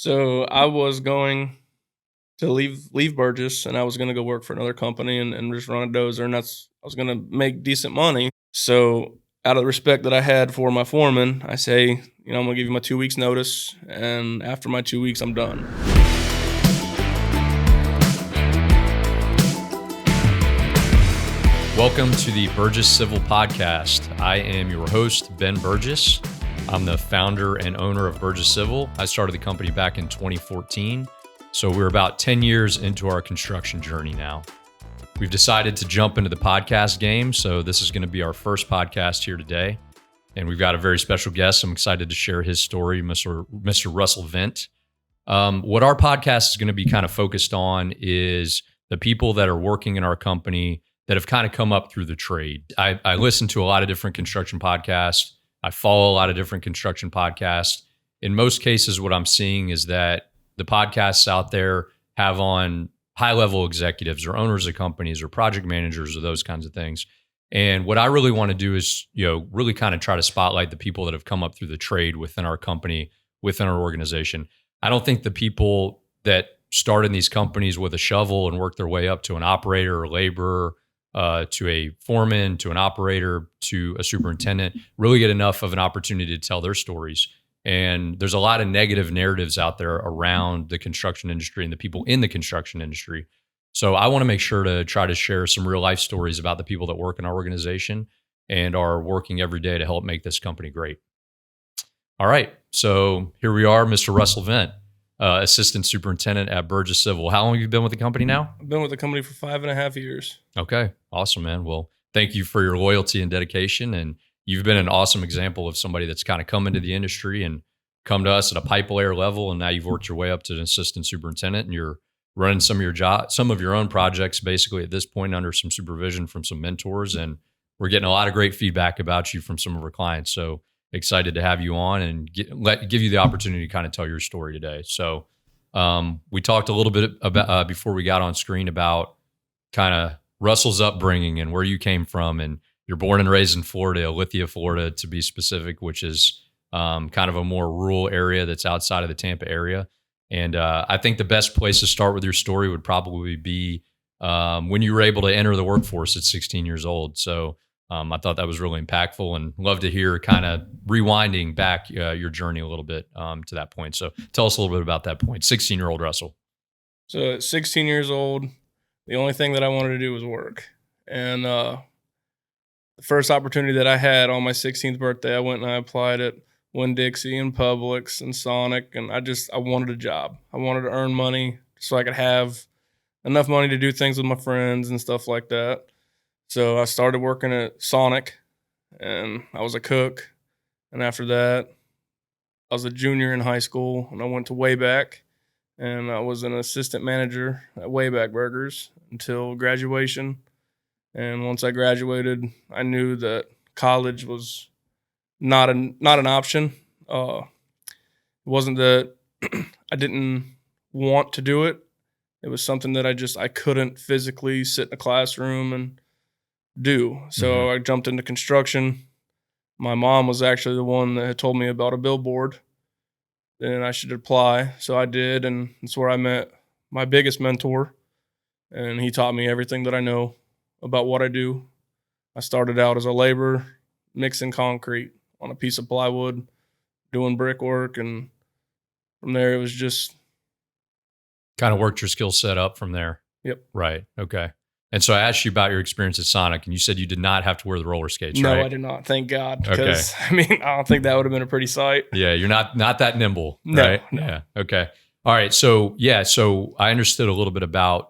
So I was going to leave Burgess, and I was gonna go work for another company and just run a dozer, and I was gonna make decent money. So out of the respect that I had for my foreman, I say, I'm gonna give you my 2 weeks notice, and after my 2 weeks, I'm done. Welcome to the Burgess Civil Podcast. I am your host, Ben Burgess. I'm the founder and owner of Burgess Civil. I started the company back in 2014, so we're about 10 years into our construction journey now. We've decided to jump into the podcast game, so this is going to be our first podcast here today. And we've got a very special guest. I'm excited to share his story, Mr. Russell Vent. What our podcast is going to be kind of focused on is the people that are working in our company that have kind of come up through the trade. I listen to a lot of different construction podcasts. I follow a lot of different construction podcasts. In most cases, what I'm seeing is that the podcasts out there have on high-level executives or owners of companies or project managers or those kinds of things. And what I really want to do is, really kind of try to spotlight the people that have come up through the trade within our company, within our organization. I don't think the people that start in these companies with a shovel and work their way up to an operator or laborer, to a foreman, to an operator, to a superintendent, really get enough of an opportunity to tell their stories. And there's a lot of negative narratives out there around the construction industry and the people in the construction industry. So I want to make sure to try to share some real life stories about the people that work in our organization and are working every day to help make this company great. All right. So here we are, Mr. Russell Vent, Assistant Superintendent at Burgess Civil. How long have you been with the company now? I've been with the company for 5.5 years. Okay. Awesome, man. Well, thank you for your loyalty and dedication. And you've been an awesome example of somebody that's kind of come into the industry and come to us at a pipe layer level. And now you've worked your way up to an assistant superintendent and you're running some of your own projects basically at this point under some supervision from some mentors. And we're getting a lot of great feedback about you from some of our clients. So excited to have you on and give you the opportunity to kind of tell your story today. So we talked a little bit about before we got on screen about kind of Russell's upbringing and where you came from. And you're born and raised in Florida, Lithia, Florida, to be specific, which is kind of a more rural area that's outside of the Tampa area. And I think the best place to start with your story would probably be when you were able to enter the workforce at 16 years old. So I thought that was really impactful and love to hear kind of rewinding back your journey a little bit to that point. So tell us a little bit about that point, 16-year-old Russell. So at 16 years old, the only thing that I wanted to do was work. And the first opportunity that I had on my 16th birthday, I went and I applied at Winn-Dixie and Publix and Sonic. And I wanted a job. I wanted to earn money so I could have enough money to do things with my friends and stuff like that. So I started working at Sonic, and I was a cook. And after that, I was a junior in high school, and I went to Wayback, and I was an assistant manager at Wayback Burgers until graduation. And once I graduated, I knew that college was not an option. It wasn't that I didn't want to do it. It was something that I couldn't physically sit in a classroom and do. So I jumped into construction. My mom was actually the one that had told me about a billboard and I should apply. So I did, and that's where I met my biggest mentor, and he taught me everything that I know about what I do. I started out as a laborer, mixing concrete on a piece of plywood, doing brickwork, and from there it was just kind of worked your skill set up from there. Yep. Right. Okay. And so I asked you about your experience at Sonic, and you said you did not have to wear the roller skates, right? No, I did not. Thank God. Because, I don't think that would have been a pretty sight. Yeah, you're not that nimble, right? No. Yeah. Okay. All right. So, so I understood a little bit about,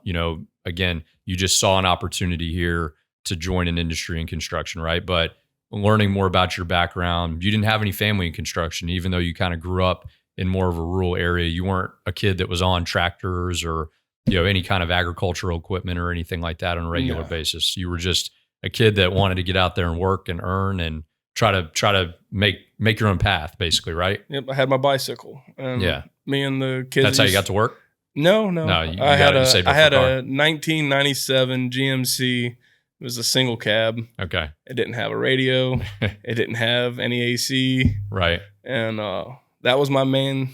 again, you just saw an opportunity here to join an industry in construction, right? But learning more about your background, you didn't have any family in construction, even though you kind of grew up in more of a rural area. You weren't a kid that was on tractors or any kind of agricultural equipment or anything like that on a regular basis. You were just a kid that wanted to get out there and work and earn and try to make your own path, basically, right? Yep. I had my bicycle. Me and the kids. That's how you got to work? No. I had a car. 1997 GMC. It was a single cab. Okay. It didn't have a radio. It didn't have any AC. Right. And that was my main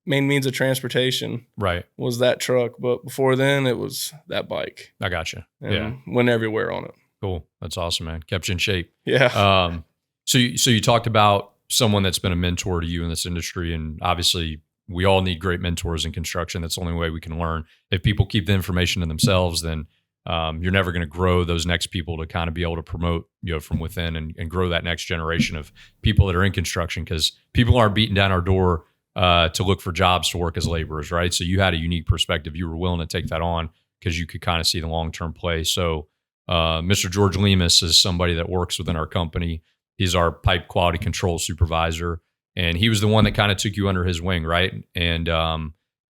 main means of transportation Right. was that truck. But before then, it was that bike. I gotcha. And Yeah. went everywhere on it. Cool. That's awesome, man. Kept you in shape. Yeah. So you talked about someone that's been a mentor to you in this industry, and obviously we all need great mentors in construction. That's the only way we can learn. If people keep the information to themselves, then you're never going to grow those next people to kind of be able to promote, from within and grow that next generation of people that are in construction, because people aren't beating down our door to look for jobs to work as laborers, right? So you had a unique perspective. You were willing to take that on because you could kind of see the long-term play. So Mr. George Lemus is somebody that works within our company. He's our pipe quality control supervisor, and he was the one that kind of took you under his wing, right? And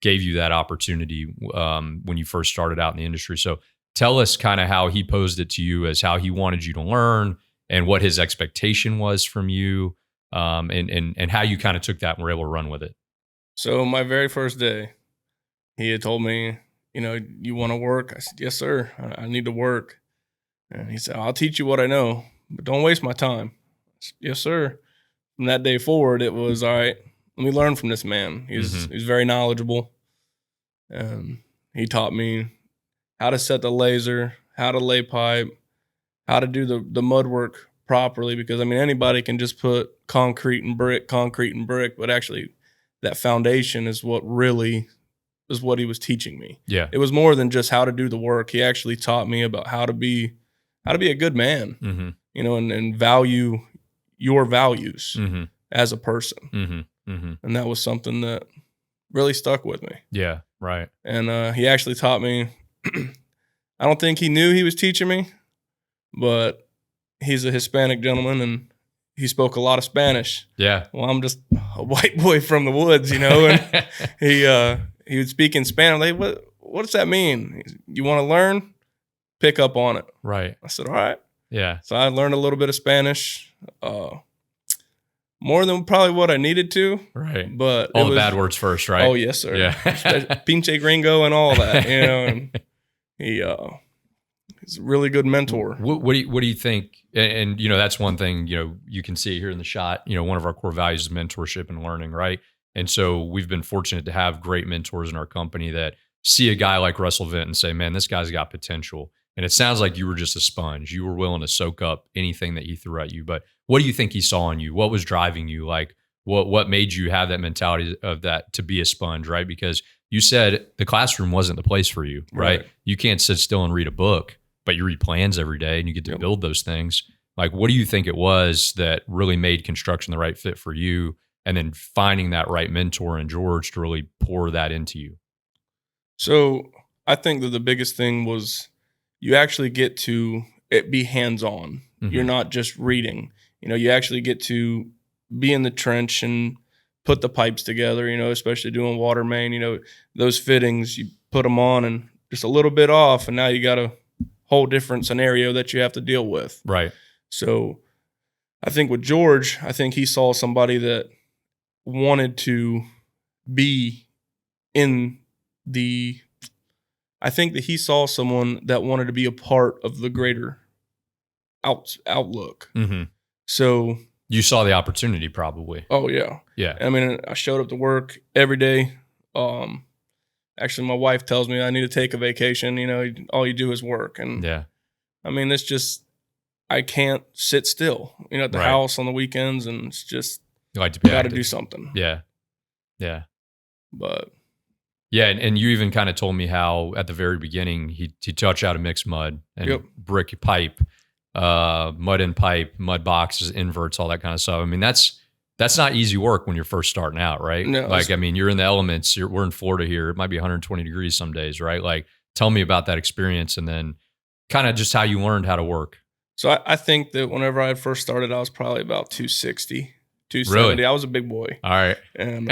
gave you that opportunity when you first started out in the industry. So tell us kind of how he posed it to you as how he wanted you to learn and what his expectation was from you, and how you kind of took that and were able to run with it. So my very first day, he had told me, you want to work? I said, yes, sir. I need to work. And he said, I'll teach you what I know, but don't waste my time. I said, yes, sir. From that day forward, it was, all right, let me learn from this man. He's very knowledgeable. And he taught me how to set the laser, how to lay pipe, how to do the mud work properly. Because, anybody can just put concrete and brick, but actually that foundation is what he was teaching me. Yeah. It was more than just how to do the work. He actually taught me about how to be a good man, and value your values as a person. And that was something that really stuck with me. Yeah, right. And he actually taught me, I don't think he knew he was teaching me, but he's a Hispanic gentleman and he spoke a lot of Spanish. Yeah. Well, I'm just a white boy from the woods, and he would speak in Spanish. Like, what does that mean? You want to learn? Pick up on it. Right. I said, all right. Yeah. So I learned a little bit of Spanish, more than probably what I needed to. Right. But all the bad words first, right? Oh, yes, sir. Yeah. Pinche gringo and all that, and he's a really good mentor. What do you think? And that's one thing, you can see here in the shot, one of our core values is mentorship and learning, right? And so we've been fortunate to have great mentors in our company that see a guy like Russell Vint and say, man, this guy's got potential. And it sounds like you were just a sponge. You were willing to soak up anything that he threw at you. But what do you think he saw in you? What was driving you? Like, what made you have that mentality of that to be a sponge, right? Because you said the classroom wasn't the place for you, right? You can't sit still and read a book, but you read plans every day and you get to build those things. Like, what do you think it was that really made construction the right fit for you? And then finding that right mentor in George to really pour that into you. So I think that the biggest thing was you actually get to be hands-on. You're not just reading. You actually get to be in the trench and put the pipes together, especially doing water main. Those fittings, you put them on and just a little bit off, and now you got a whole different scenario that you have to deal with. Right. So I think with George, he saw somebody that wanted to be in the – I think that he saw someone that wanted to be a part of the greater outlook. So – you saw the opportunity probably. Oh, yeah. Yeah. I showed up to work every day. Actually, my wife tells me I need to take a vacation. All you do is work. And yeah. It's just I can't sit still, at the house on the weekends. And it's just you like to be got to do something. Yeah. Yeah. But. Yeah. And you even kind of told me how at the very beginning he taught you how to mix mud and brick pipe. Mud and pipe, mud boxes, inverts, all that kind of stuff. That's not easy work when you're first starting out, right? No, you're in the elements. We're in Florida here. It might be 120 degrees some days, right? Like, tell me about that experience and then kind of just how you learned how to work. So I think that whenever I first started, I was probably about 260, 270. Really? I was a big boy. All right. And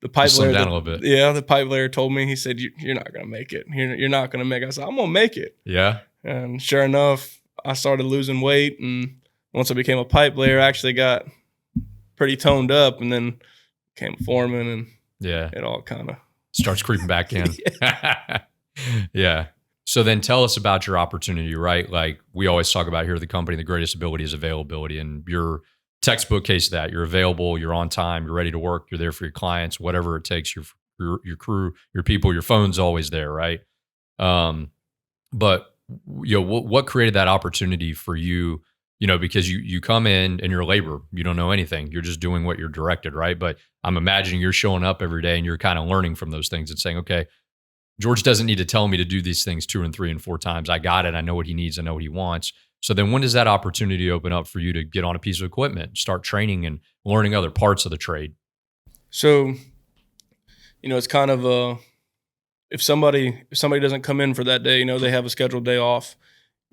the pipe slim layer down a little bit. Yeah, the pipe layer told me, he said, you're not going to make it. You're not going to make it. I said, I'm going to make it. Yeah. And sure enough, I started losing weight, and once I became a pipe layer, I actually got pretty toned up, and then became a foreman, and it all kind of starts creeping back in. Yeah. So then tell us about your opportunity, right? Like we always talk about here at the company, the greatest ability is availability, and you're textbook case of that. You're available, you're on time, you're ready to work, you're there for your clients, whatever it takes, your crew, your people, your phone's always there, right? But what created that opportunity for you? Because you come in and you're labor, you don't know anything. You're just doing what you're directed, right? But I'm imagining you're showing up every day and you're kind of learning from those things and saying, okay, George doesn't need to tell me to do these things 2 and 3 and 4 times. I got it. I know what he needs. I know what he wants. So then when does that opportunity open up for you to get on a piece of equipment, start training and learning other parts of the trade? So, it's kind of if somebody doesn't come in for that day, they have a scheduled day off.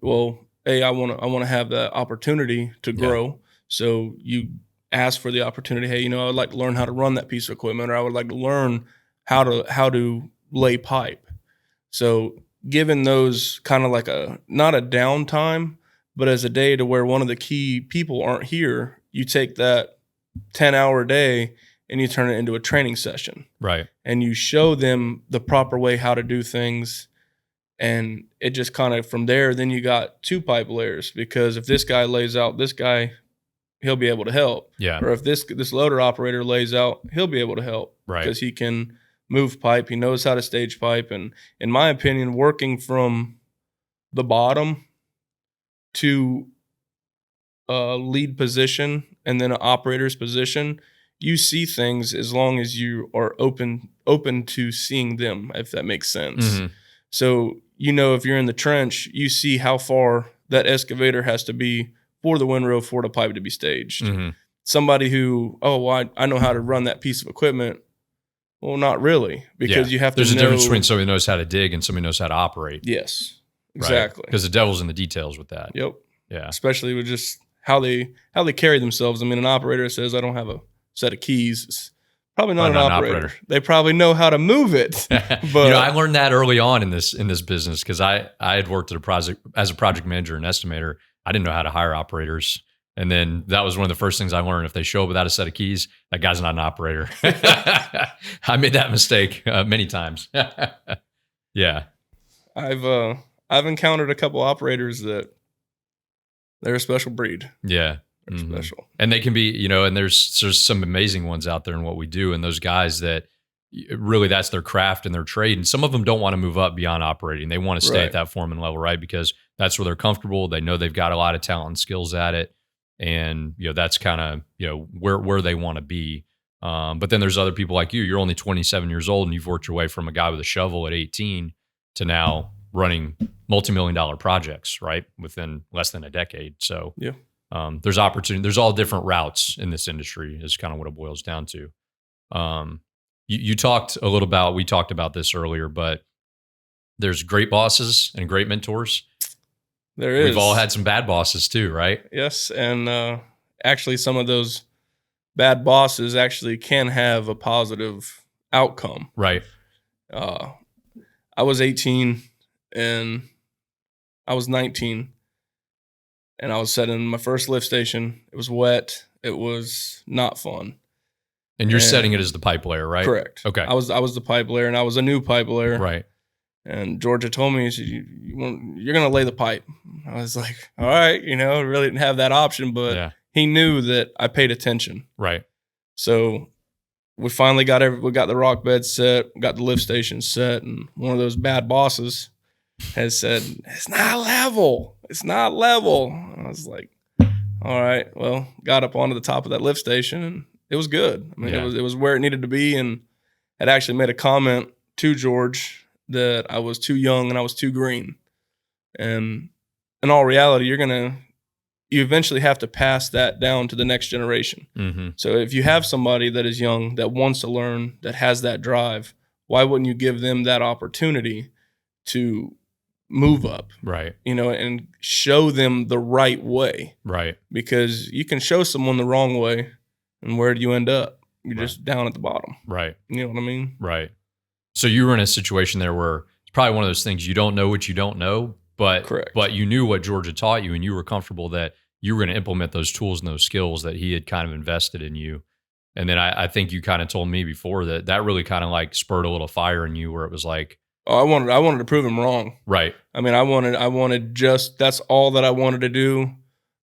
Well, hey, I want to have that opportunity to grow. Yeah. So you ask for the opportunity. Hey, I would like to learn how to run that piece of equipment, or I would like to learn how to lay pipe. So given those kind of like not a downtime, but as a day to where one of the key people aren't here, you take that 10-hour day and you turn it into a training session. Right. And you show them the proper way how to do things. And it just kind of from there, then you got 2 pipe layers, because if this guy lays out, this guy, he'll be able to help. Yeah. Or if this loader operator lays out, he'll be able to help. Right. Because he can move pipe. He knows how to stage pipe. And in my opinion, working from the bottom to a lead position and then an operator's position, you see things as long as you are open to seeing them, if that makes sense. Mm-hmm. So, if you're in the trench, you see how far that excavator has to be for the windrow for the pipe to be staged. Mm-hmm. Somebody who, I know how to run that piece of equipment. Well, not really, because you have to There's a difference between somebody knows how to dig and somebody knows how to operate. Yes, exactly. Because the devil's in the details with that. Yep. Yeah. Especially with just how they carry themselves. I mean, an operator says, I don't have a set of keys. It's probably not an operator. They probably know how to move it. But I learned that early on in this business, because I had worked at as a project manager and estimator. I didn't know how to hire operators. And then that was one of the first things I learned. If they show up without a set of keys, that guy's not an operator. I made that mistake many times. Yeah. I've encountered a couple operators that they're a special breed. Yeah. They're special. And they can be, and there's some amazing ones out there in what we do. And those guys that really, that's their craft and their trade. And some of them don't want to move up beyond operating. They want to stay at that foreman level, right? Because that's where they're comfortable. They know they've got a lot of talent and skills at it. And, that's kind of, where they want to be. But then there's other people like you. You're only 27 years old and you've worked your way from a guy with a shovel at 18 to now running multi-million-dollar projects, right? Within less than a decade. So yeah. There's opportunity. There's all different routes in this industry is kind of what it boils down to. You talked a little about, we talked about this earlier, but there's great bosses and great mentors. There is. We've all had some bad bosses too, right? Yes. And actually some of those bad bosses actually can have a positive outcome. Right. I was 18 and I was 19 and I was setting my first lift station. It was wet. It was not fun. And you're setting it as the pipe layer, right? Correct. Okay. I was the pipe layer, and I was a new pipe layer. Right. And Georgia told me, he said, you're going to lay the pipe. I was like, all right, really didn't have that option, but he knew that I paid attention. Right. So we finally got the rock bed set, got the lift station set, and one of those bad bosses has said, it's not level. It's not level. I was like, all right, well, got up onto the top of that lift station, and it was good. I mean, it was where it needed to be, and had actually made a comment to George that I was too young and I was too green. And in all reality, you eventually have to pass that down to the next generation. Mm-hmm. So if you have somebody that is young, that wants to learn, that has that drive, why wouldn't you give them that opportunity to move up? Right. And show them the right way. Right. Because you can show someone the wrong way, and where do you end up? You're just down at the bottom. Right. You know what I mean? Right. So you were in a situation there where it's probably one of those things, you don't know what you don't know, but correct. But you knew what Georgia taught you, and you were comfortable that you were going to implement those tools and those skills that he had kind of invested in you. And then I think you kind of told me before that really kind of like spurred a little fire in you, where it was like, oh, I wanted to prove him wrong. Right. I mean, I wanted that's all that I wanted to do,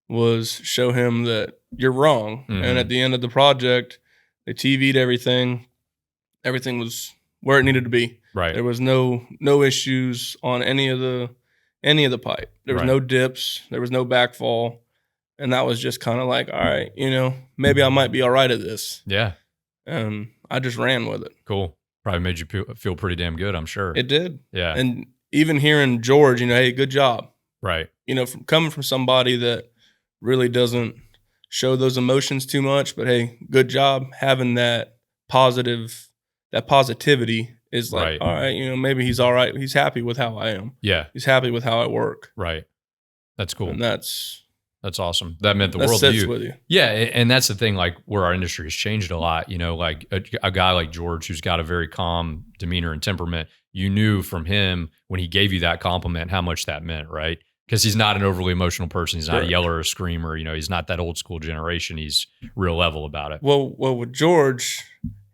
was show him that you're wrong. Mhm. And at the end of the project, they TV'd everything. Everything was where it needed to be. Right. There was no issues on any of the pipe. There was Right. no dips. There was no backfall. And that was just kind of like, all right, maybe I might be all right at this. Yeah. And I just ran with it. Cool. Probably made you feel pretty damn good, I'm sure. It did. Yeah. And even hearing George, hey, good job. Right. From coming from somebody that really doesn't show those emotions too much, but hey, good job. Having that positivity is like, Right. all right, maybe he's all right. He's happy with how I am. Yeah. He's happy with how I work. Right. That's cool. And that's awesome. That meant the world to sits you. with you. Yeah. And that's the thing, like where our industry has changed a lot, like a guy like George, who's got a very calm demeanor and temperament, you knew from him when he gave you that compliment, how much that meant, right? Because he's not an overly emotional person. He's not a yeller or a screamer. He's not that old school generation. He's real level about it. Well, with George,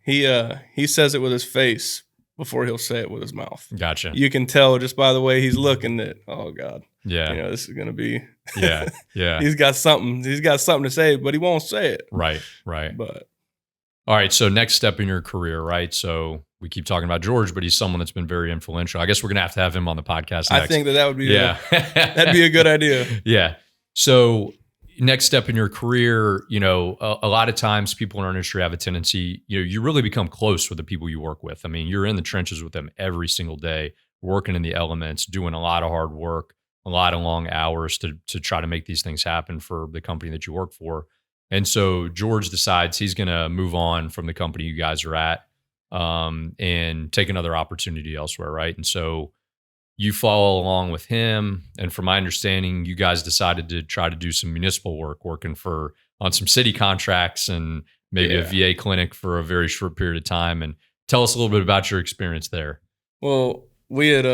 he says it with his face before he'll say it with his mouth. Gotcha. You can tell just by the way he's looking that, oh God. Yeah. This is going to be. Yeah. Yeah. He's got something to say, but he won't say it. Right. Right. But. All right. So next step in your career, right? So we keep talking about George, but he's someone that's been very influential. I guess we're going to have him on the podcast next. I think that would be, that'd be a good idea. Yeah. So next step in your career, a lot of times people in our industry have a tendency, you really become close with the people you work with. I mean, you're in the trenches with them every single day, working in the elements, doing a lot of hard work, a lot of long hours to try to make these things happen for the company that you work for. And so George decides he's going to move on from the company you guys are at and take another opportunity elsewhere, right? And so you follow along with him. And from my understanding, you guys decided to try to do some municipal work, working on some city contracts and maybe a VA clinic for a very short period of time. And tell us a little bit about your experience there. Well, we had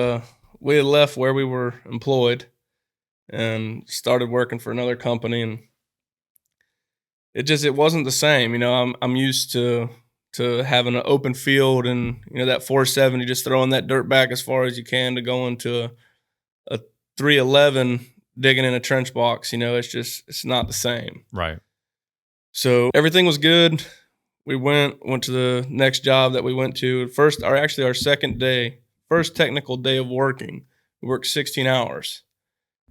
left where we were employed and started working for another company, and it wasn't the same. I'm used to having an open field and that 470, just throwing that dirt back as far as you can, to going to a 311 digging in a trench box. It's not the same. Right. So everything was good. We went to the next job that we went to. Our second day, first technical day of working, we worked 16 hours,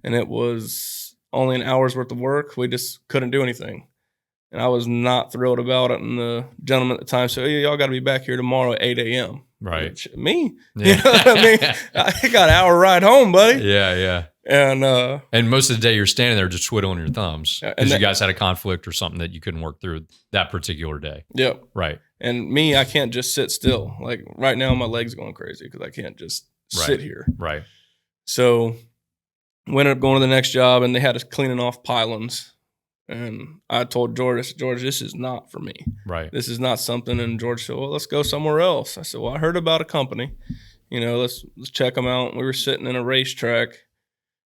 and it was only an hour's worth of work. We just couldn't do anything. And I was not thrilled about it. And the gentleman at the time said, hey, y'all got to be back here tomorrow at 8 a.m. Right. Me? Yeah. You know what I mean? I got an hour ride home, buddy. Yeah, yeah. And most of the day you're standing there just twiddling your thumbs and because you guys had a conflict or something that you couldn't work through that particular day. Yep. Right. And me, I can't just sit still. Like right now, my leg's going crazy because I can't just sit here. Right. So we ended up going to the next job, and they had us cleaning off pylons. And I told George, this is not for me. Right. This is not something. And George said, well, let's go somewhere else. I said, well, I heard about a company. Let's check them out. We were sitting in a racetrack,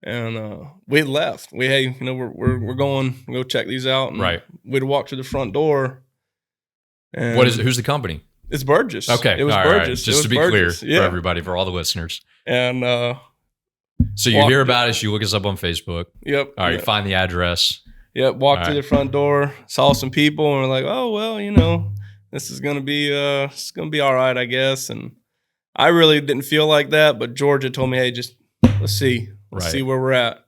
and we left. We're going to go check these out. And right. We'd walk to the front door. And what is it? Who's the company? It's Burgess. Okay. It was all Burgess. Right. Just to be Burgess. clear for everybody, for all the listeners. And so you hear about us, you look us up on Facebook. Yep. All right. You find the address. Yep. Walked through the front door, saw some people, and we're like, oh, well, this is going to be all right, I guess. And I really didn't feel like that, but George had told me, hey, just let's see where we're at.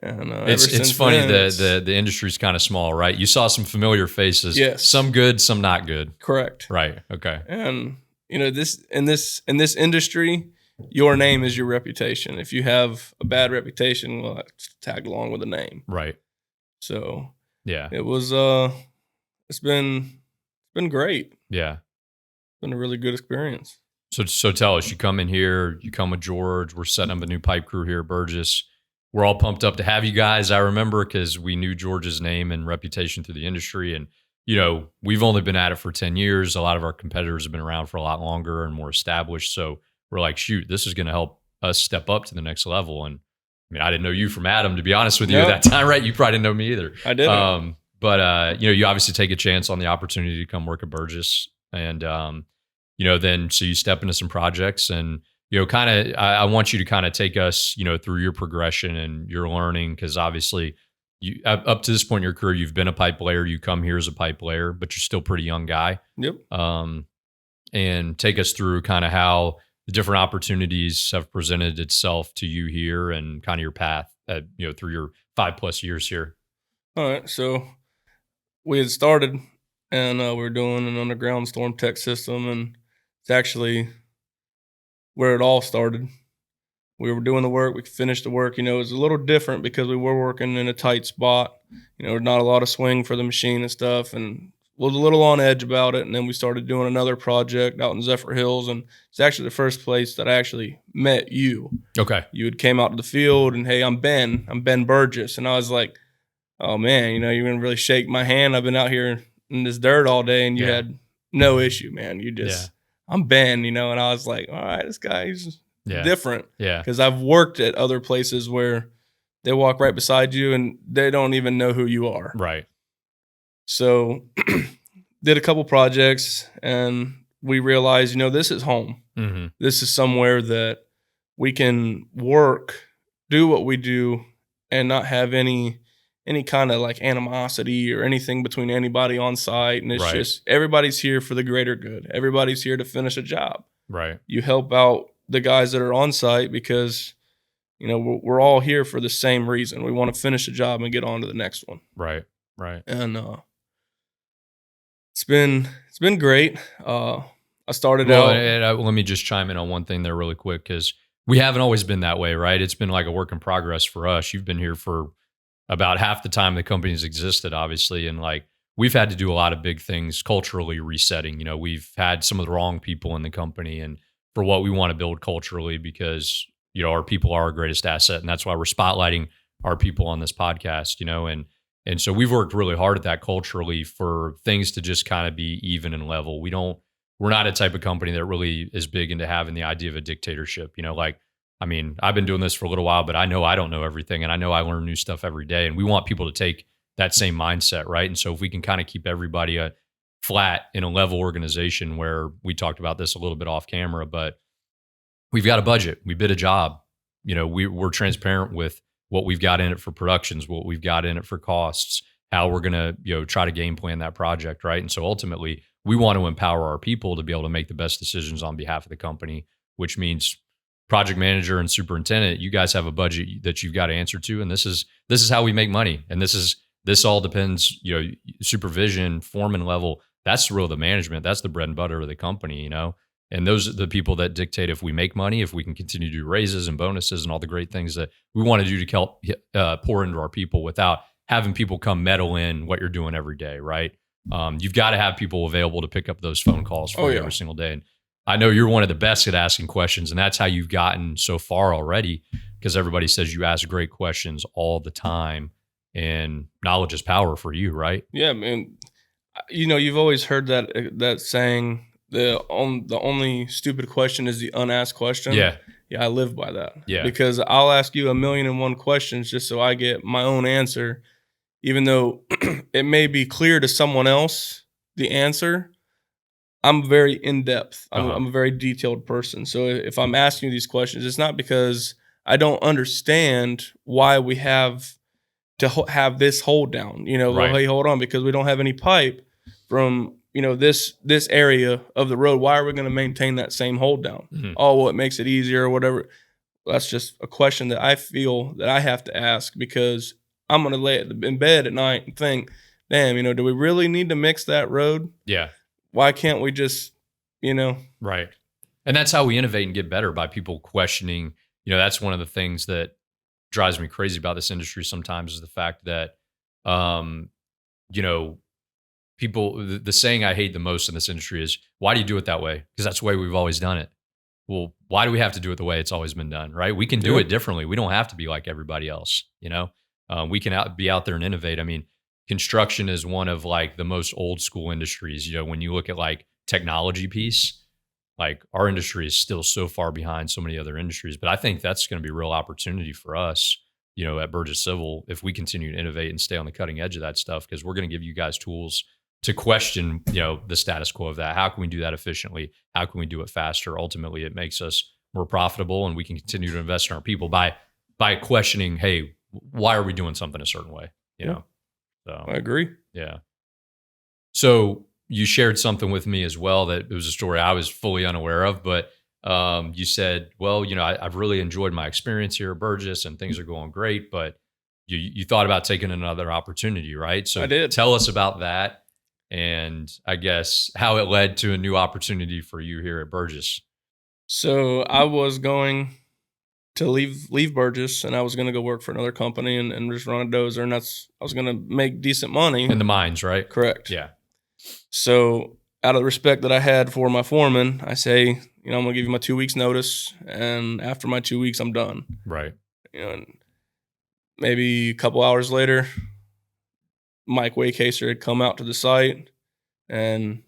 And it's funny that the industry's kind of small, right? You saw some familiar faces. Yes. Some good, some not good. Correct. Right. Okay. And this in this industry, your name is your reputation. If you have a bad reputation, well, it's tagged along with a name. Right. So yeah, it was it's been great. Yeah. It's been a really good experience. So tell us, you come in here, you come with George, we're setting up a new pipe crew here at Burgess. We're all pumped up to have you guys. I remember because we knew George's name and reputation through the industry. And, we've only been at it for 10 years. A lot of our competitors have been around for a lot longer and more established. So we're like, shoot, this is going to help us step up to the next level. And I mean, I didn't know you from Adam, to be honest with you at that time, right? You probably didn't know me either. I didn't. But you obviously take a chance on the opportunity to come work at Burgess. And, then so you step into some projects and, I want you to kind of take us, through your progression and your learning, because obviously, you up to this point in your career, you've been a pipe layer. You come here as a pipe layer, but you're still a pretty young guy. Yep. And take us through kind of how the different opportunities have presented itself to you here and kind of your path through your 5+ years here. All right. So we had started and we were doing an underground storm tech system, and it's actually where it all started. We were doing the work, we finished the work. It was a little different because we were working in a tight spot. Not a lot of swing for the machine and stuff, and was a little on edge about it. And then we started doing another project out in Zephyr Hills, and it's actually the first place that I actually met you. Okay. You had came out to the field, and hey, I'm Ben Burgess. And I was like, oh man, you're going to really shake my hand. I've been out here in this dirt all day, and you had no issue, man. You just, I'm Ben, and I was like, all right, this guy's different. Yeah. Because I've worked at other places where they walk right beside you and they don't even know who you are. Right. So did a couple projects, and we realized, this is home. Mm-hmm. This is somewhere that we can work, do what we do, and not have any kind of like animosity or anything between anybody on site. And it's just everybody's here for the greater good. Everybody's here to finish a job. Right. You help out the guys that are on site because, we're all here for the same reason. We want to finish the job and get on to the next one. Right. And it's been great. I started out. Let me just chime in on one thing there really quick, because we haven't always been that way, right? It's been like a work in progress for us. You've been here for about half the time the company's existed, obviously, and like we've had to do a lot of big things culturally resetting. We've had some of the wrong people in the company, and for what we want to build culturally, because our people are our greatest asset, and that's why we're spotlighting our people on this podcast. And so we've worked really hard at that culturally for things to just kind of be even and level. We're not a type of company that really is big into having the idea of a dictatorship. I've been doing this for a little while, but I know I don't know everything, and I know I learn new stuff every day, and we want people to take that same mindset, right? And so if we can kind of keep everybody flat in a level organization, where we talked about this a little bit off camera, but we've got a budget, we bid a job, we're transparent with what we've got in it for productions, what we've got in it for costs, how we're going to, try to game plan that project, right? And so ultimately, we want to empower our people to be able to make the best decisions on behalf of the company, which means project manager and superintendent, you guys have a budget that you've got to answer to, and this is how we make money. And this all depends, supervision, foreman level. That's really the management. That's the bread and butter of the company, And those are the people that dictate if we make money, if we can continue to do raises and bonuses and all the great things that we want to do to help pour into our people without having people come meddle in what you're doing every day, right? You've got to have people available to pick up those phone calls for you every single day. And I know you're one of the best at asking questions, and that's how you've gotten so far already, because everybody says you ask great questions all the time, and knowledge is power for you, right? Yeah, man. You've always heard that saying, the only stupid question is the unasked question. Yeah, I live by that. Yeah, because I'll ask you 1,000,001 questions just so I get my own answer, even though it may be clear to someone else the answer. I'm very in depth. I'm a very detailed person. So if I'm asking you these questions, it's not because I don't understand why we have to have this hold down. Well, hey, hold on, because we don't have any pipe from this area of the road. Why are we going to maintain that same hold down? Mm-hmm. Oh, well, it makes it easier or whatever. That's just a question that I feel that I have to ask, because I'm going to lay in bed at night and think, damn, do we really need to mix that road? Yeah. Why can't we just, Right. And that's how we innovate and get better, by people questioning. That's one of the things that drives me crazy about this industry sometimes, is the fact that, people, the saying I hate the most in this industry is, why do you do it that way? Because that's the way we've always done it. Well, why do we have to do it the way it's always been done, right? We can do it differently. We don't have to be like everybody else, we can be out there and innovate. Construction is one of like the most old school industries. When you look at like technology piece, like our industry is still so far behind so many other industries. But I think that's going to be a real opportunity for us, at Burgess Civil, if we continue to innovate and stay on the cutting edge of that stuff, because we're going to give you guys tools to question, the status quo of that. How can we do that efficiently? How can we do it faster? Ultimately, it makes us more profitable, and we can continue to invest in our people by questioning, hey, why are we doing something a certain way? you know. So I agree. yeah. So you shared something with me as well that it was a story I was fully unaware of, but you said, well, I've really enjoyed my experience here at Burgess and things are going great, but you thought about taking another opportunity, right? So I did. tell us about that and I guess how it led to a new opportunity for you here at Burgess. So I was going to leave Burgess, and I was going to go work for another company and just run a dozer, and I was going to make decent money. In the mines, right? Correct. Yeah. So out of the respect that I had for my foreman, I say, I'm going to give you my 2 weeks notice, and after my 2 weeks, I'm done. Right. And maybe a couple hours later, Mike Waycaser had come out to the site, and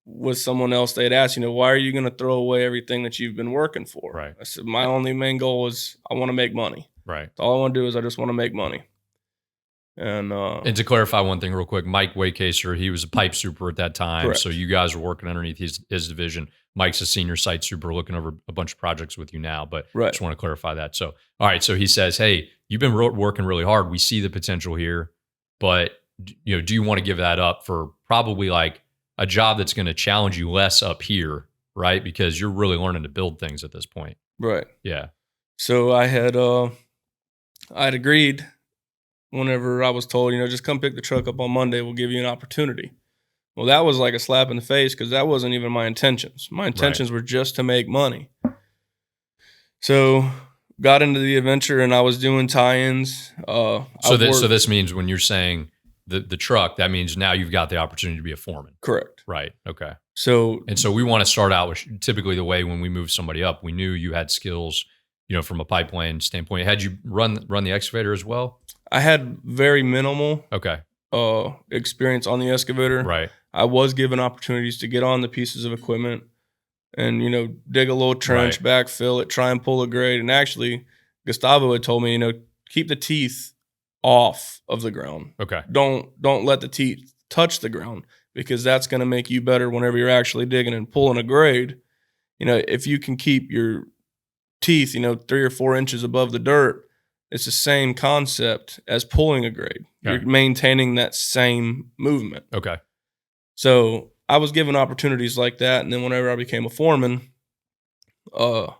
with someone else, they had asked, why are you going to throw away everything that you've been working for? Right. I said, my only main goal is I want to make money. Right. All I want to do is I just want to make money. And to clarify one thing real quick, Mike Waycaser, he was a pipe super at that time. Correct. So you guys were working underneath his division. Mike's a senior site super looking over a bunch of projects with you now, but right. Just want to clarify that. So, all right. So he says, hey, you've been working really hard. We see the potential here, but do you want to give that up for probably like a job that's going to challenge you less up here, right? Because you're really learning to build things at this point. Right. Yeah. So I had agreed whenever I was told, just come pick the truck up on Monday. We'll give you an opportunity. Well, that was like a slap in the face because that wasn't even my intentions. My intentions were just to make money. So got into the adventure and I was doing tie-ins. So this means when you're saying the truck, that means now you've got the opportunity to be a foreman. Correct. Right. Okay. So we want to start out with typically the way when we move somebody up, we knew you had skills, from a pipeline standpoint. Had you run the excavator as well? I had very minimal okay experience on the excavator. Right. I was given opportunities to get on the pieces of equipment and, dig a little trench, backfill it, try and pull a grade. And actually, Gustavo had told me, keep the teeth off of the ground. Okay. Don't let the teeth touch the ground because that's going to make you better whenever you're actually digging and pulling a grade. If you can keep your teeth, 3 or 4 inches above the dirt, it's the same concept as pulling a grade. Okay. You're maintaining that same movement. Okay. So I was given opportunities like that. And then whenever I became a foreman, I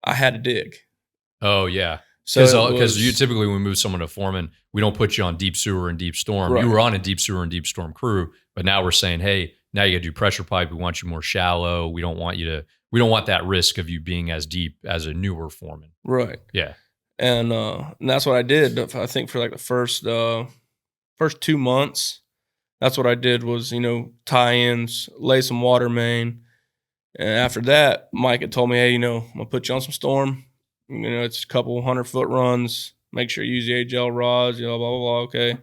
had to dig. Oh, yeah. So because you typically when we move someone to foreman, we don't put you on deep sewer and deep storm. Right. You were on a deep sewer and deep storm crew, but now we're saying, hey, now you got to do pressure pipe. We want you more shallow. We don't want that risk of you being as deep as a newer foreman. Right. Yeah. And that's what I did. I think for like the first 2 months, that's what I did was, tie-ins, lay some water main. And after that, Mike had told me, hey, I'm going to put you on some storm. It's a couple 100-foot runs. Make sure you use the AGL rods, blah, blah, blah, okay.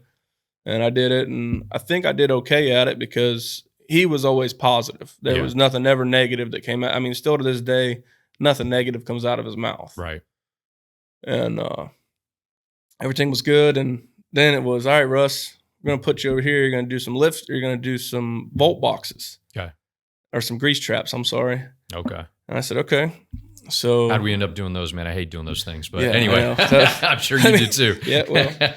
And I did it, and I think I did okay at it because he was always positive. There was nothing ever negative that came out. I mean, still to this day, nothing negative comes out of his mouth. Right. And everything was good. And then it was, all right, Russ, we're going to put you over here. You're going to do some lifts. You're going to do some bolt boxes. Okay. Or some grease traps, I'm sorry. Okay. And I said, okay. So how'd we end up doing those, man? I hate doing those things. But yeah, anyway, I'm sure you do too. Yeah, well.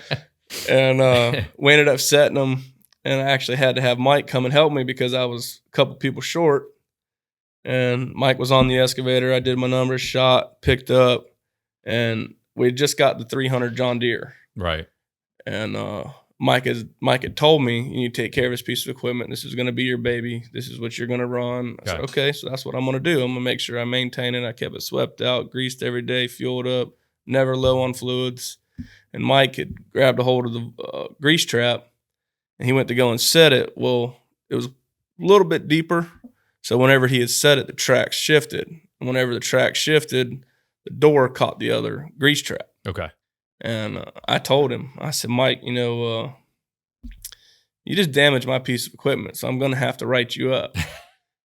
And we ended up setting them. And I actually had to have Mike come and help me because I was a couple people short. And Mike was on the excavator. I did my numbers, shot, picked up. And we just got the 300 John Deere. Right. And Mike had told me, you need to take care of this piece of equipment. This is going to be your baby. This is what you're going to run. I said, okay, so that's what I'm going to do. I'm going to make sure I maintain it. I kept it swept out, greased every day, fueled up, never low on fluids. And Mike had grabbed a hold of the grease trap, and he went to go and set it. Well, it was a little bit deeper. So whenever he had set it, the track shifted. And whenever the track shifted, the door caught the other grease trap. Okay. And I told him, I said, Mike, you just damaged my piece of equipment, so I'm going to have to write you up.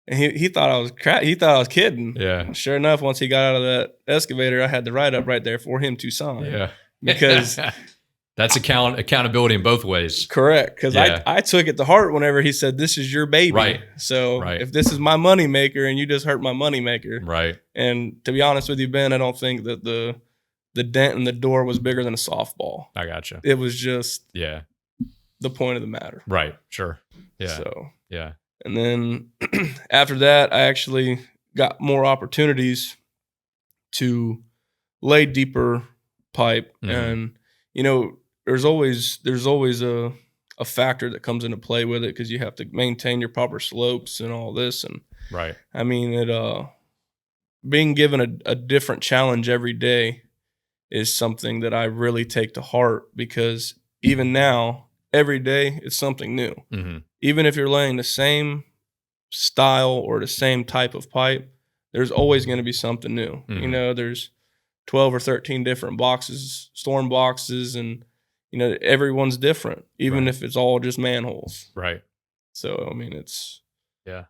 And he thought I was he thought I was kidding. Yeah. And sure enough, once he got out of that excavator, I had the write up right there for him to sign. Yeah. Because that's accountability in both ways. Correct. Because I took it to heart whenever he said, this is your baby. Right. So if this is my moneymaker and you just hurt my moneymaker. Right. And to be honest with you, Ben, I don't think that the dent in the door was bigger than a softball. I gotcha. It was just the point of the matter. Right. Sure. Yeah. So, Yeah. and then after that, I actually got more opportunities to lay deeper pipe. Mhm. And, you know, there's always a factor that comes into play with it, because you have to maintain your proper slopes and all this. And Right. I mean, being given a different challenge every day is something that I really take to heart, because even now, every day it's something new. Mm-hmm. Even if you're laying the same style or the same type of pipe, there's always going to be something new. Mm-hmm. You know, there's 12 or 13 different boxes, storm boxes, and, you know, everyone's different, even Right. if it's all just manholes. Right. So, I mean, it's Yeah.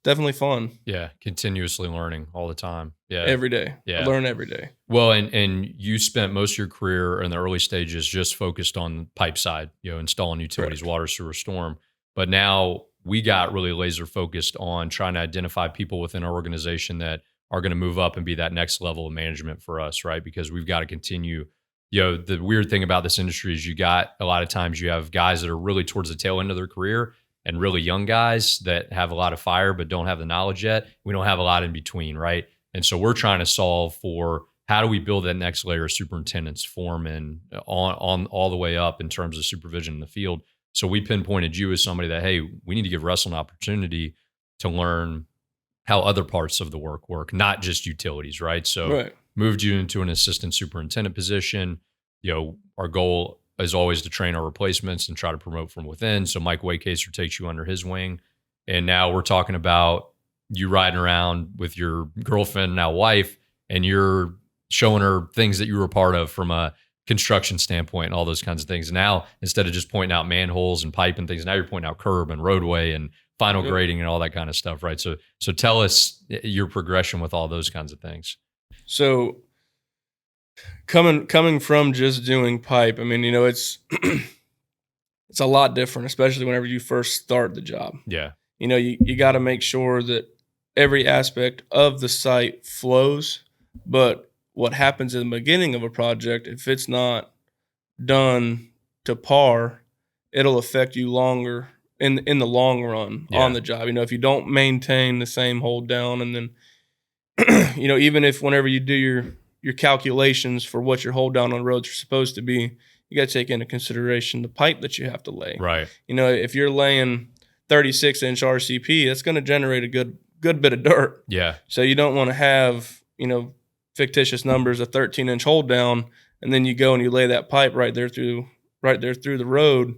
definitely fun. Yeah. Continuously learning all the time. Yeah. Every day. Yeah. I learn every day. Well, and you spent most of your career in the early stages just focused on pipe side, you know, installing utilities, Correct. water, sewer, storm. But now we got really laser focused on trying to identify people within our organization that are going to move up and be that next level of management for us, right? Because we've got to continue. You know, the weird thing about this industry is you got a lot of times you have guys that are really towards the tail end of their career and really young guys that have a lot of fire but don't have the knowledge yet. We don't have a lot in between, right? And so we're trying to solve for how do we build that next layer of superintendents, foremen, on all the way up in terms of supervision in the field. So we pinpointed you as somebody that, hey, we need to give Russell an opportunity to learn how other parts of the work, not just utilities, right? So Right. moved you into an assistant superintendent position. You know, our goal is always to train our replacements and try to promote from within. So Mike Waycaser takes you under his wing. And now we're talking about you riding around with your girlfriend, now wife, and you're showing her things that you were a part of from a construction standpoint and all those kinds of things. Now, instead of just pointing out manholes and pipe and things, now you're pointing out curb and roadway and final Yep. grading and all that kind of stuff, right? So tell us your progression with all those kinds of things. So coming from just doing pipe, I mean, you know, it's it's a lot different, especially whenever you first start the job. Yeah. You know, you got to make sure that every aspect of the site flows. But what happens in the beginning of a project, if it's not done to par, it'll affect you longer in the long run Yeah. on the job. You know, if you don't maintain the same hold down, and then you know, even if whenever you do your calculations for what your hold down on roads are supposed to be, you got to take into consideration the pipe that you have to lay. Right. You know, if you're laying 36-inch RCP, that's going to generate a good bit of dirt. Yeah. So you don't want to have, you know, fictitious numbers, a 13-inch hold down, and then you go and you lay that pipe right there through the road.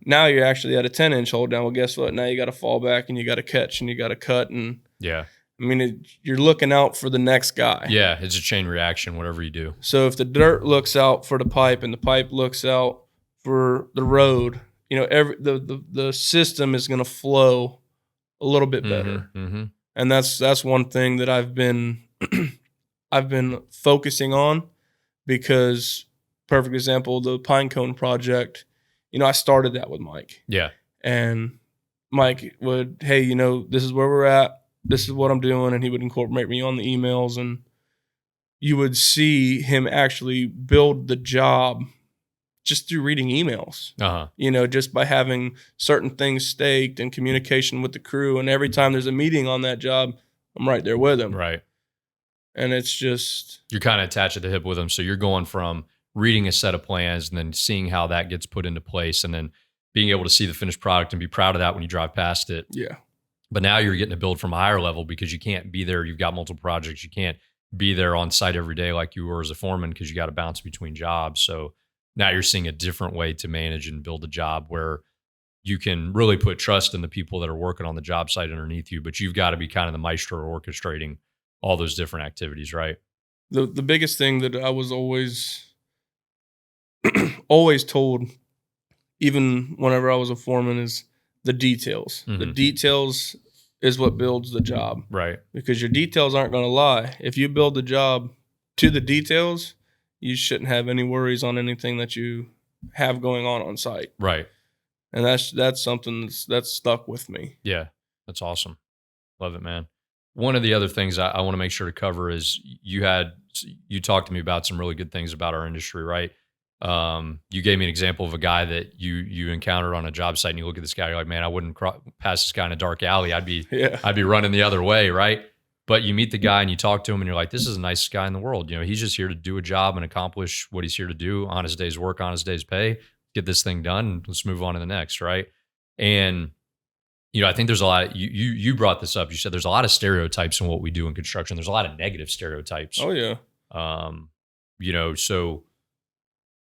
Now you're actually at a 10-inch hold down. Well, guess what? Now you got to fall back and you got to catch and you got to cut. And Yeah. I mean, you're looking out for the next guy. Yeah. It's a chain reaction, whatever you do. So if the dirt looks out for the pipe and the pipe looks out for the road, you know, the system is going to flow a little bit better. Mm-hmm. And that's one thing that I've been focusing on, because perfect example, the Pine Cone project, you know, I started that with Mike. Yeah. And Mike would, hey, you know, this is where we're at. This is what I'm doing. And he would incorporate me on the emails, and you would see him actually build the job just through reading emails. Uh-huh. You know, just by having certain things staked and communication with the crew. And every time there's a meeting on that job, I'm right there with him. Right. And it's just, You're kind of attached at the hip with them. So you're going from reading a set of plans and then seeing how that gets put into place, and then being able to see the finished product and be proud of that when you drive past it. yeah. But now you're getting to build from a higher level because you can't be there. You've got multiple projects. You can't be there on site every day like you were as a foreman, because you got to bounce between jobs. So now you're seeing a different way to manage and build a job where you can really put trust in the people that are working on the job site underneath you, but you've got to be kind of the maestro orchestrating all those different activities, right? The biggest thing that I was always told, even whenever I was a foreman, is the details. Mm-hmm. The details is what builds the job, Right. because your details aren't going to lie. If you build the job to the details, you shouldn't have any worries on anything that you have going on site. Right. And that's something that's stuck with me. Yeah. That's awesome. Love it, man. One of the other things I want to make sure to cover is you talked to me about some really good things about our industry, right? You gave me an example of a guy that you encountered on a job site, and you look at this guy, you're like, man, I wouldn't pass this guy in a dark alley. I'd be running the other way, right? But you meet the guy and you talk to him, and you're like, this is the nicest guy in the world. He's just here to do a job and accomplish what he's here to do. On his day's work, on his day's pay, get this thing done, and let's move on to the next, right? And I think there's a lot. You brought this up. You said there's a lot of stereotypes in what we do in construction. There's a lot of negative stereotypes. Oh yeah. So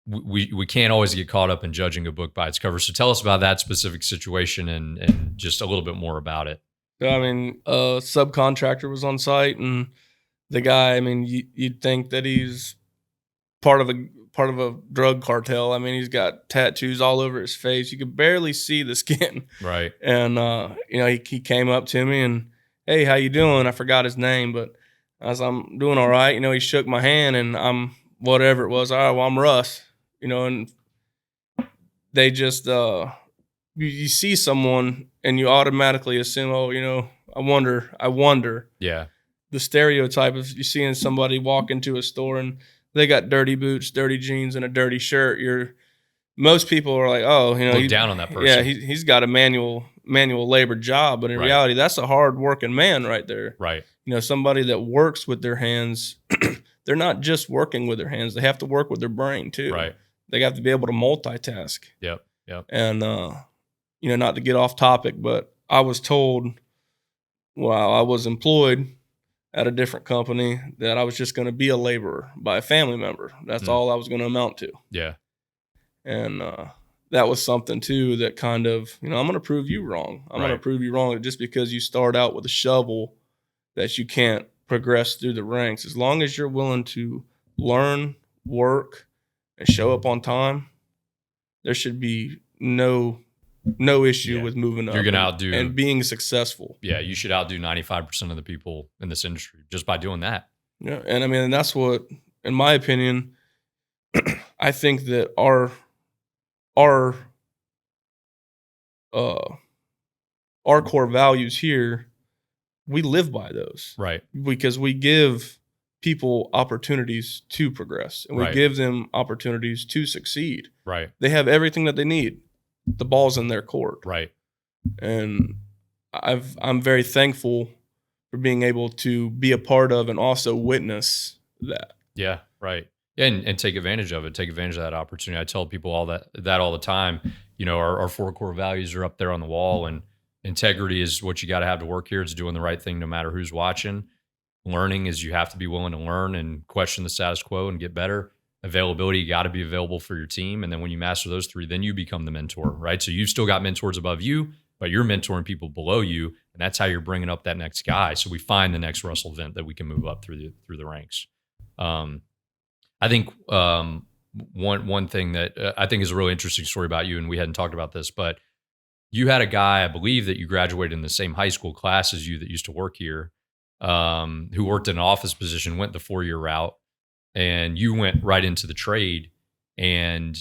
we can't always get caught up in judging a book by its cover. So tell us about that specific situation and just a little bit more about it. I mean, a subcontractor was on site, and the guy, I mean, you'd think that he's part of a drug cartel. I mean, he's got tattoos all over his face. You could barely see the skin. Right. And he came up to me and, hey, how you doing? I forgot his name, but I'm doing all right. He shook my hand, and I'm whatever it was. All right, well, I'm Russ. And they just you see someone and you automatically assume, oh, I wonder. Yeah. The stereotype of you seeing somebody walk into a store and they got dirty boots, dirty jeans, and a dirty shirt. Most people are like, oh, look down on that person. Yeah, he's got a manual labor job, but in reality, that's a hard working man right there. Right. Somebody that works with their hands. They're not just working with their hands; they have to work with their brain too. Right. They have to be able to multitask. Yep. And not to get off topic, but I was told while I was employed at a different company that I was just going to be a laborer by a family member. That's all I was going to amount to. Yeah. And that was something too that kind of, I'm going to prove you wrong. I'm going to prove you wrong just because you start out with a shovel that you can't progress through the ranks. As long as you're willing to learn, work, and show up on time, there should be no issue with moving up. You're going to outdo and being successful. Yeah, you should outdo 95% of the people in this industry just by doing that. Yeah, and I mean, that's what, in my opinion, I think that our core values here, we live by those. Right. Because we give people opportunities to progress, and we give them opportunities to succeed. Right. They have everything that they need. The ball's in their court. Right. And I'm very thankful for being able to be a part of and also witness that. Yeah. Right. And take advantage of it. Take advantage of that opportunity. I tell people all that all the time. Our 4 core values are up there on the wall, and integrity is what you got to have to work here. It's doing the right thing no matter who's watching. Learning is you have to be willing to learn and question the status quo and get better. Availability, you got to be available for your team. And then when you master those 3, then you become the mentor, right? So you've still got mentors above you, but you're mentoring people below you. And that's how you're bringing up that next guy. So we find the next Russell Vint that we can move up through the ranks. I think one thing that I think is a really interesting story about you, and we hadn't talked about this, but you had a guy, I believe, that you graduated in the same high school class as you that used to work here, who worked in an office position, went the 4-year route, and you went right into the trade. And,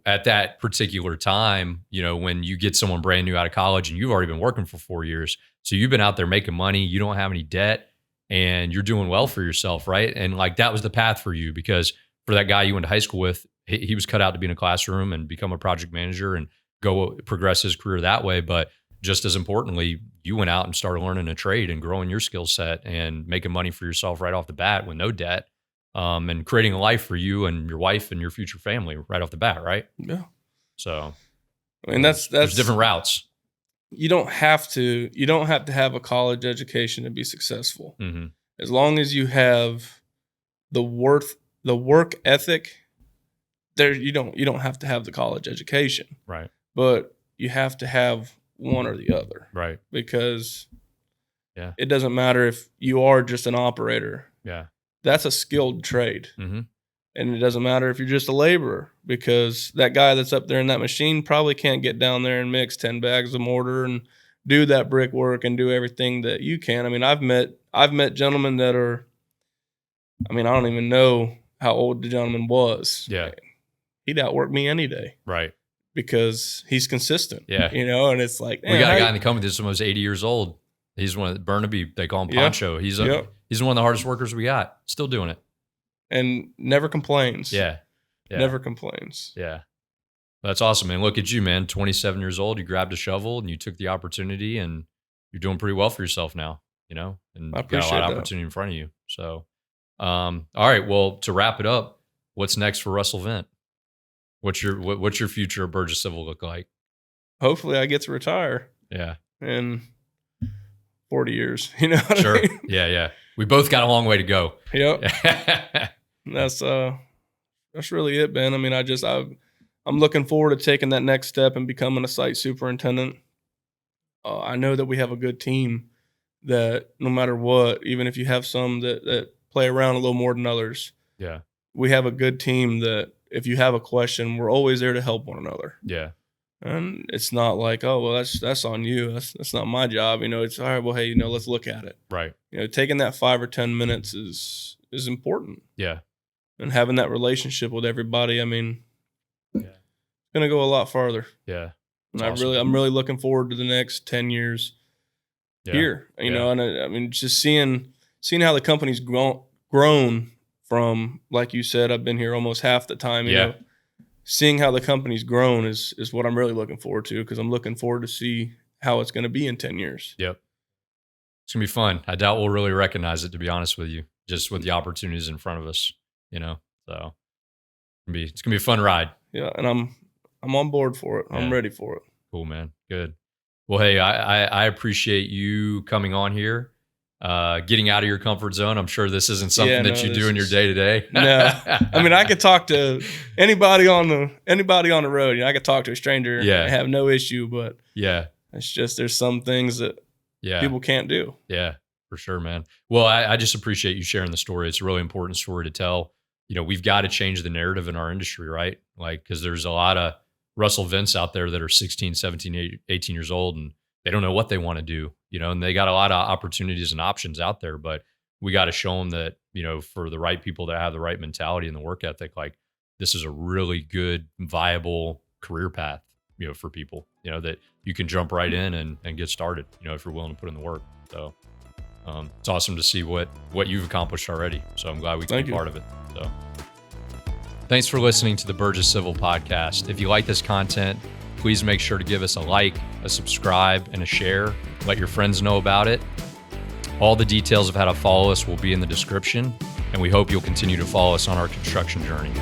at that particular time, when you get someone brand new out of college and you've already been working for 4 years, so you've been out there making money, you don't have any debt, and you're doing well for yourself, right? And like that was the path for you, because for that guy you went to high school with, he was cut out to be in a classroom and become a project manager and go progress his career that way. But just as importantly, you went out and started learning a trade and growing your skill set and making money for yourself right off the bat with no debt, and creating a life for you and your wife and your future family right off the bat, right? Yeah. So, I mean, that's there's different routes. You don't have to have a college education to be successful. Mm-hmm. As long as you have the work ethic, you don't have to have the college education. Right. But you have to have one or the other. Right. Because it doesn't matter if you are just an operator. Yeah. That's a skilled trade. Mm-hmm. And it doesn't matter if you're just a laborer, because that guy that's up there in that machine probably can't get down there and mix 10 bags of mortar and do that brick work and do everything that you can. I mean, I've met gentlemen that are, I mean, I don't even know how old the gentleman was. Yeah. He'd outwork me any day. Right. Because he's consistent. Yeah. And it's like, we got a guy in the company that's almost 80 years old. He's one of Burnaby, they call him Poncho. He's one of the hardest workers we got. Still doing it. And never complains. Yeah. Never complains. Yeah. That's awesome, man. Look at you, man. 27 years old. You grabbed a shovel and you took the opportunity, and you're doing pretty well for yourself now, and I you've got a appreciate lot of that. opportunity in front of you. So, all right. Well, to wrap it up, what's next for Russell Vint? What's your future of Burgess Civil look like? Hopefully I get to retire Yeah. in 40 years. You know what Sure. I mean? Yeah. We both got a long way to go. Yep. That's really it, Ben. I mean, I'm looking forward to taking that next step and becoming a site superintendent. I know that we have a good team that no matter what, even if you have some that play around a little more than others, Yeah. we have a good team that if you have a question, we're always there to help one another. Yeah. And it's not like, oh, well, that's on you. That's not my job. It's all right. Well, hey, let's look at it. Right. Taking that 5 or 10 minutes is important. Yeah. And having that relationship with everybody, I mean, Yeah. it's going to go a lot farther. Yeah. And Awesome. I'm really looking forward to the next 10 years here. And I mean, just seeing how the company's grown from, like you said, I've been here almost half the time. You know, seeing how the company's grown is what I'm really looking forward to, because I'm looking forward to see how it's going to be in 10 years. Yep. It's going to be fun. I doubt we'll really recognize it, to be honest with you, just with the opportunities in front of us, so it's going to be a fun ride. Yeah. And I'm on board for it. I'm ready for it. Cool, man. Good. Well, hey, I appreciate you coming on here, getting out of your comfort zone. I'm sure this isn't something that you do in your day to day. No, I mean, I could talk to anybody on the road. I could talk to a stranger. Yeah. I have no issue, but yeah, it's just, there's some things that people can't do. Yeah, for sure, man. Well, I just appreciate you sharing the story. It's a really important story to tell. We've got to change the narrative in our industry, right? Like, because there's a lot of Russell Vints out there that are 16, 17, 18 years old, and they don't know what they want to do, and they got a lot of opportunities and options out there, but we got to show them that, for the right people that have the right mentality and the work ethic, like, this is a really good, viable career path, for people, that you can jump right in and get started, if you're willing to put in the work. So it's awesome to see what you've accomplished already. So I'm glad we can be part of it. So thanks for listening to the Burgess Civil Podcast. If you like this content, please make sure to give us a like, a subscribe, and a share. Let your friends know about it. All the details of how to follow us will be in the description, and we hope you'll continue to follow us on our construction journey.